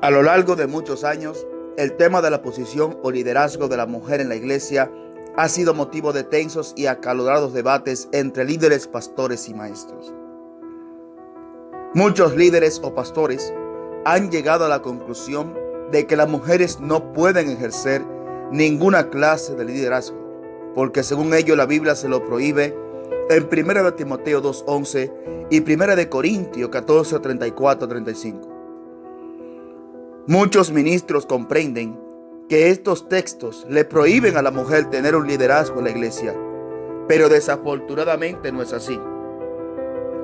A lo largo de muchos años, el tema de la posición o liderazgo de la mujer en la iglesia ha sido motivo de tensos y acalorados debates entre líderes, pastores y maestros. Muchos líderes o pastores han llegado a la conclusión de que las mujeres no pueden ejercer ninguna clase de liderazgo, porque según ellos la Biblia se lo prohíbe en 1 de Timoteo 2:11 y 1 de Corintios 14:34-35. Muchos ministros comprenden que estos textos le prohíben a la mujer tener un liderazgo en la iglesia, pero desafortunadamente no es así.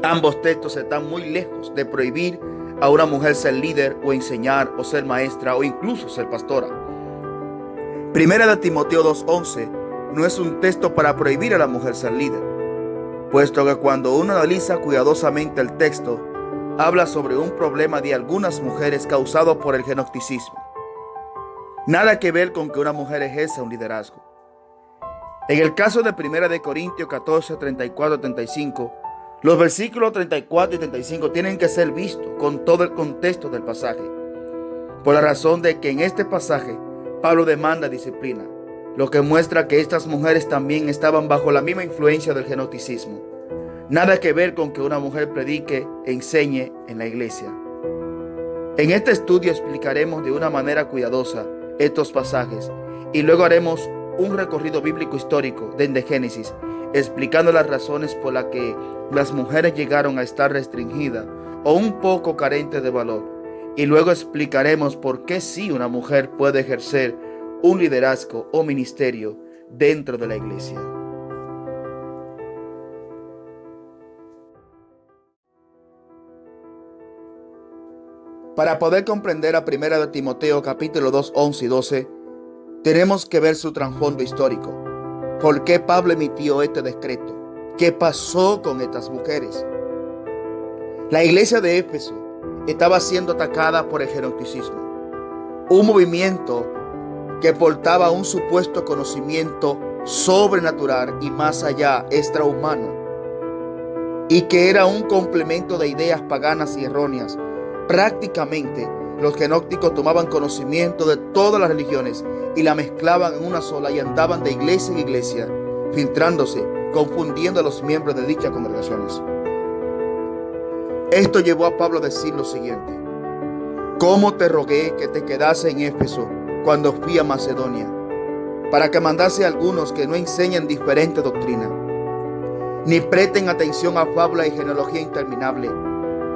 Ambos textos están muy lejos de prohibir a una mujer ser líder o enseñar o ser maestra o incluso ser pastora. 1 de Timoteo 2:11 no es un texto para prohibir a la mujer ser líder, puesto que cuando uno analiza cuidadosamente el texto, habla sobre un problema de algunas mujeres causado por el gnocticismo. Nada que ver con que una mujer ejerza un liderazgo. En el caso de 1 de Corintios 14:34-35, los versículos 34 y 35 tienen que ser vistos con todo el contexto del pasaje, por la razón de que en este pasaje Pablo demanda disciplina, lo que muestra que estas mujeres también estaban bajo la misma influencia del gnocticismo. Nada que ver con que una mujer predique e enseñe en la iglesia. En este estudio explicaremos de una manera cuidadosa estos pasajes y luego haremos un recorrido bíblico histórico desde Génesis, explicando las razones por las que las mujeres llegaron a estar restringidas o un poco carentes de valor, y luego explicaremos por qué sí una mujer puede ejercer un liderazgo o ministerio dentro de la iglesia. Para poder comprender a 1 de Timoteo capítulo 2, 11 y 12, tenemos que ver su trasfondo histórico. ¿Por qué Pablo emitió este decreto? ¿Qué pasó con estas mujeres? La iglesia de Éfeso estaba siendo atacada por el gnocticismo, un movimiento que portaba un supuesto conocimiento sobrenatural y más allá extrahumano, y que era un complemento de ideas paganas y erróneas. Prácticamente los gnósticos tomaban conocimiento de todas las religiones y la mezclaban en una sola y andaban de iglesia en iglesia, filtrándose, confundiendo a los miembros de dichas congregaciones. Esto llevó a Pablo a decir lo siguiente: ¿cómo te rogué que te quedase en Éfeso cuando fui a Macedonia, para que mandase a algunos que no enseñan diferente doctrina, ni presten atención a fábula y genealogía interminable,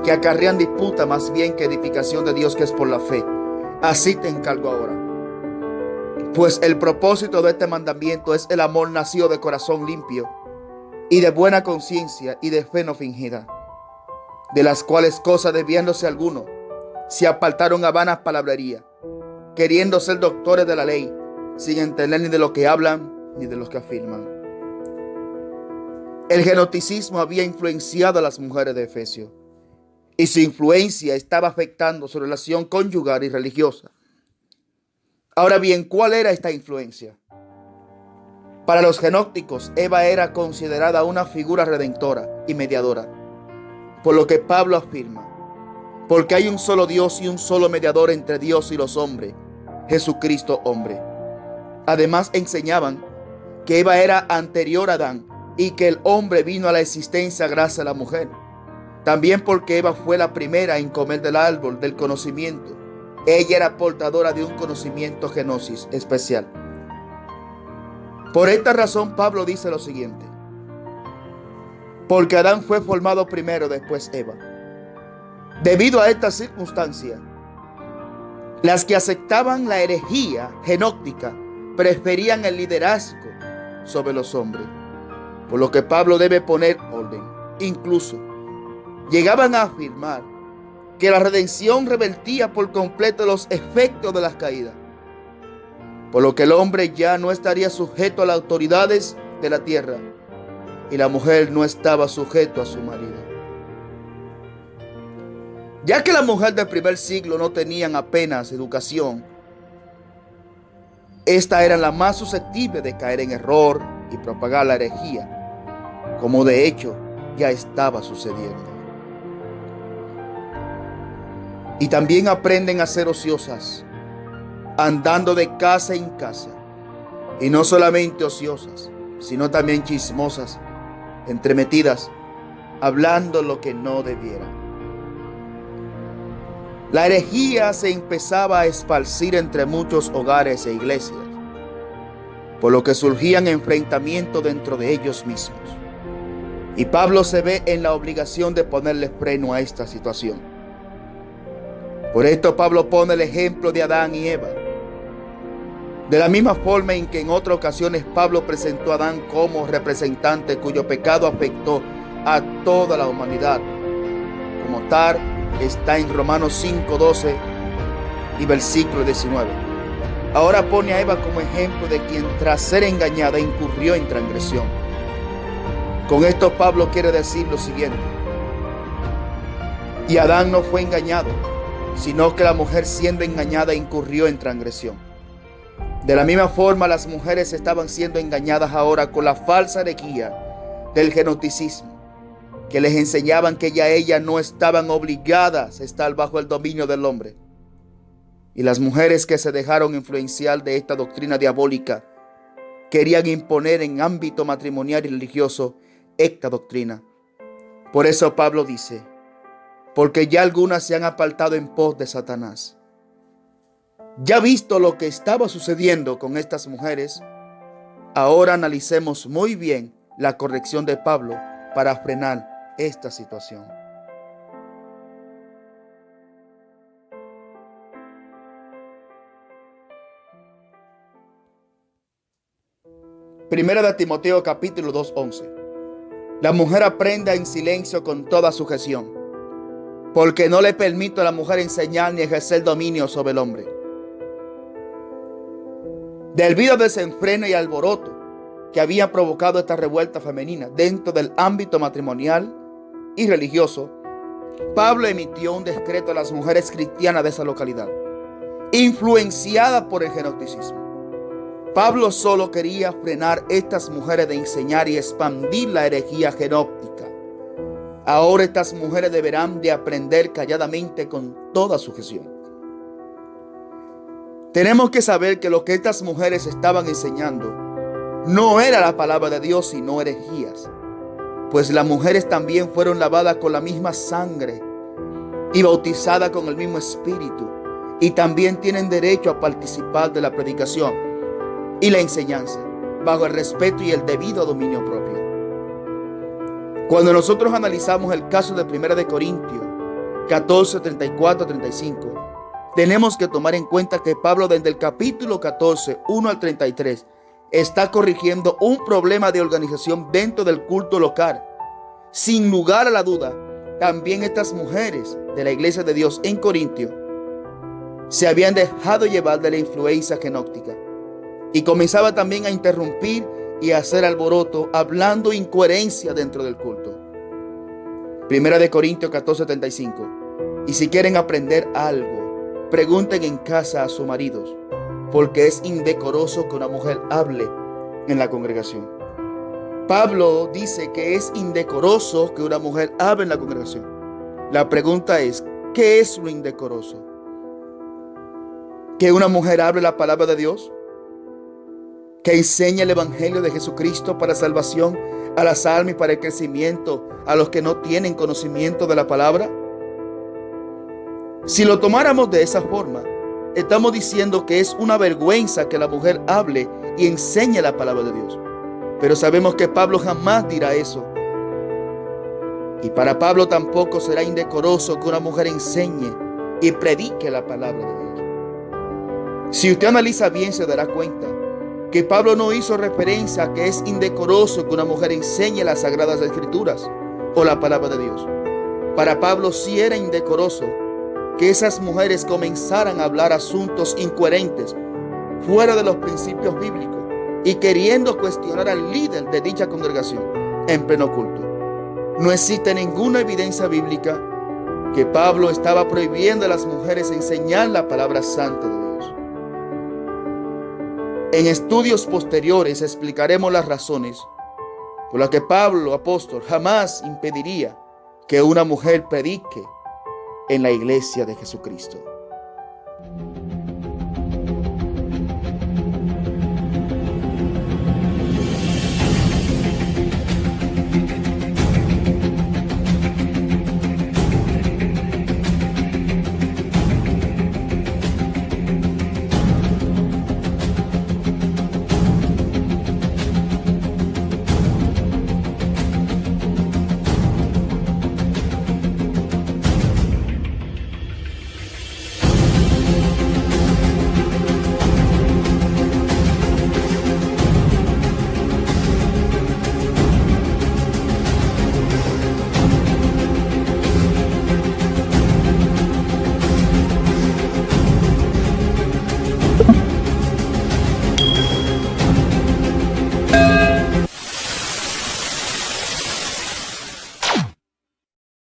que acarrean disputa más bien que edificación de Dios que es por la fe? Así te encargo ahora. Pues el propósito de este mandamiento es el amor nacido de corazón limpio y de buena conciencia y de fe no fingida, de las cuales cosas desviándose algunos se apartaron a vanas palabrerías, queriendo ser doctores de la ley, sin entender ni de lo que hablan ni de lo que afirman. El gnocticismo había influenciado a las mujeres de Efesio, y su influencia estaba afectando su relación conyugal y religiosa. Ahora bien, ¿cuál era esta influencia? Para los gnósticos, Eva era considerada una figura redentora y mediadora, por lo que Pablo afirma: porque hay un solo Dios y un solo mediador entre Dios y los hombres, Jesucristo hombre. Además enseñaban que Eva era anterior a Adán y que el hombre vino a la existencia gracias a la mujer. También porque Eva fue la primera en comer del árbol del conocimiento. Ella era portadora de un conocimiento gnosis especial. Por esta razón Pablo dice lo siguiente: porque Adán fue formado primero, después Eva. Debido a esta circunstancia, las que aceptaban la herejía gnóstica preferían el liderazgo sobre los hombres, por lo que Pablo debe poner orden. Incluso llegaban a afirmar que la redención revertía por completo los efectos de las caídas, por lo que el hombre ya no estaría sujeto a las autoridades de la tierra y la mujer no estaba sujeto a su marido. Ya que la mujer del primer siglo no tenían apenas educación, esta era la más susceptible de caer en error y propagar la herejía, como de hecho ya estaba sucediendo. Y también aprenden a ser ociosas, andando de casa en casa. Y no solamente ociosas, sino también chismosas, entremetidas, hablando lo que no debieran. La herejía se empezaba a esparcir entre muchos hogares e iglesias, por lo que surgían enfrentamientos dentro de ellos mismos. Y Pablo se ve en la obligación de ponerle freno a esta situación. Por esto Pablo pone el ejemplo de Adán y Eva. De la misma forma en que en otras ocasiones Pablo presentó a Adán como representante cuyo pecado afectó a toda la humanidad. Como tal, está en Romanos 5:12 y versículo 19. Ahora pone a Eva como ejemplo de quien tras ser engañada incurrió en transgresión. Con esto Pablo quiere decir lo siguiente: y Adán no fue engañado, sino que la mujer siendo engañada incurrió en transgresión. De la misma forma, las mujeres estaban siendo engañadas ahora con la falsa herejía del gnosticismo, que les enseñaban que ya ellas no estaban obligadas a estar bajo el dominio del hombre. Y las mujeres que se dejaron influenciar de esta doctrina diabólica querían imponer en ámbito matrimonial y religioso esta doctrina. Por eso Pablo dice: porque ya algunas se han apartado en pos de Satanás. Ya visto lo que estaba sucediendo con estas mujeres, ahora analicemos muy bien la corrección de Pablo para frenar esta situación. Primera de Timoteo capítulo 2:11. La mujer aprenda en silencio con toda sujeción, porque no le permito a la mujer enseñar ni ejercer dominio sobre el hombre. Debido al desenfreno y alboroto que había provocado esta revuelta femenina dentro del ámbito matrimonial y religioso, Pablo emitió un decreto a las mujeres cristianas de esa localidad, influenciadas por el gnosticismo. Pablo solo quería frenar a estas mujeres de enseñar y expandir la herejía gnóstica. Ahora estas mujeres deberán de aprender calladamente con toda sujeción. Tenemos que saber que lo que estas mujeres estaban enseñando no era la palabra de Dios, sino herejías. Pues las mujeres también fueron lavadas con la misma sangre y bautizadas con el mismo espíritu, y también tienen derecho a participar de la predicación y la enseñanza bajo el respeto y el debido dominio propio. Cuando nosotros analizamos el caso de 1 Corintios 14, 34, 35, tenemos que tomar en cuenta que Pablo desde el capítulo 14, 1 al 33, está corrigiendo un problema de organización dentro del culto local. Sin lugar a la duda, también estas mujeres de la iglesia de Dios en Corintio se habían dejado llevar de la influencia gnóstica y comenzaba también a interrumpir y a hacer alboroto, hablando incoherencia dentro del culto. 1 Corintios 14, 35. Y si quieren aprender algo, pregunten en casa a sus maridos, porque es indecoroso que una mujer hable en la congregación. Pablo dice que es indecoroso que una mujer hable en la congregación. La pregunta es, ¿qué es lo indecoroso? ¿Que una mujer hable la palabra de Dios? ¿Que enseñe el evangelio de Jesucristo para salvación a las almas y para el crecimiento a los que no tienen conocimiento de la palabra? Si lo tomáramos de esa forma, estamos diciendo que es una vergüenza que la mujer hable y enseñe la palabra de Dios. Pero sabemos que Pablo jamás dirá eso. Y para Pablo tampoco será indecoroso que una mujer enseñe y predique la palabra de Dios. Si usted analiza bien, se dará cuenta que Pablo no hizo referencia a que es indecoroso que una mujer enseñe las sagradas escrituras o la palabra de Dios. Para Pablo sí era indecoroso que esas mujeres comenzaran a hablar asuntos incoherentes fuera de los principios bíblicos y queriendo cuestionar al líder de dicha congregación en pleno culto. No existe ninguna evidencia bíblica que Pablo estaba prohibiendo a las mujeres enseñar la palabra santa de Dios. En estudios posteriores explicaremos las razones por las que Pablo, apóstol, jamás impediría que una mujer predique en la iglesia de Jesucristo.